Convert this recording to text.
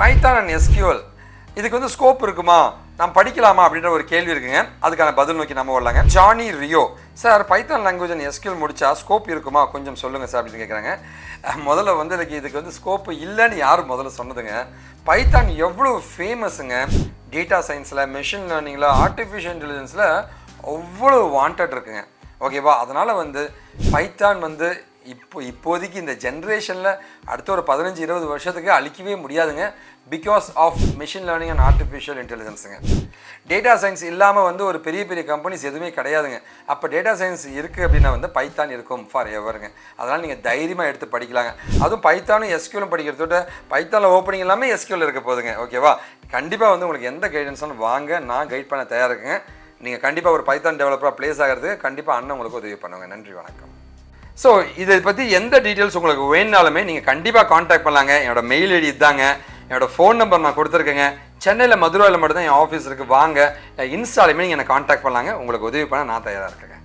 Python and SQL இதுக்கு வந்து scope இருக்குமா, நான் படிக்கலாமா அப்படின்ற ஒரு கேள்வி இருக்குங்க. அதுக்கான பதில் நோக்கி நம்ம வரலாங்க. Johnny Rio, sir Python language and SQL முடிச்சா ஸ்கோப் இருக்குமா கொஞ்சம் சொல்லுங்கள் சார் அப்படின்னு கேட்குறாங்க. முதல்ல வந்து இதுக்கு வந்து ஸ்கோப் இல்லைன்னு யாரும் முதல்ல சொன்னதுங்க. பைத்தான் எவ்வளோ ஃபேமஸுங்க. டேட்டா சயின்ஸில், மெஷின் லேர்னிங்கில், ஆர்டிஃபிஷியல் இன்டெலிஜென்ஸில் அவ்வளோ வாண்டட் இருக்குங்க. ஓகேவா? அதனால் வந்து பைத்தான் வந்து இப்போதைக்கு இந்த ஜென்ரேஷனில் அடுத்த ஒரு 15-20 வருஷத்துக்கு அழிக்கவே முடியாதுங்க. Because of machine learning and artificial இன்டெலிஜென்ஸுங்க. டேட்டா சயின்ஸ் இல்லாமல் வந்து ஒரு பெரிய பெரிய கம்பெனிஸ் எதுவுமே கிடையாதுங்க. அப்போ டேட்டா சயின்ஸ் இருக்குது அப்படின்னா வந்து பைத்தான் இருக்கும் ஃபார் எவருங்க. அதனால் நீங்கள் தைரியமாக எடுத்து படிக்கலாங்க. அதுவும் பைத்தானும் எஸ்கியூலும் படிக்கிறதோட பைத்தானில் ஓப்பனிங் எல்லாமே எஸ்கியூவில் இருக்க போதுங்க. ஓகேவா? கண்டிப்பாக வந்து உங்களுக்கு எந்த கைடன்ஸாலும் வாங்க, நான் கைட் பண்ண தயாராக இருக்குங்க. நீங்கள் கண்டிப்பாக ஒரு பைத்தான் டெவலப்பராக ப்ளேஸ் ஆகிறது கண்டிப்பாக அண்ணன் உங்களுக்கு உதவி பண்ணுவாங்க. நன்றி, வணக்கம். ஸோ இதை பற்றி எந்த டீட்டெயில்ஸ் உங்களுக்கு வேணுனாலுமே நீங்கள் கண்டிப்பாக காண்டாக்ட் பண்ணலாங்க. என்னோட மெயில் ஐடி இதாங்க, என்னோட ஃபோன் நம்பர் நான் கொடுத்துருக்கேங்க. சென்னையில் மதுரையில் மட்டும்தான் என் ஆஃபீஸ் இருக்குது. வாங்க, இன்ஸ்டாலுமே நீங்கள் என்னை காண்டாக்ட் பண்ணலாங்க. உங்களுக்கு உதவி பண்ண நான் தயாராக இருக்கேங்க.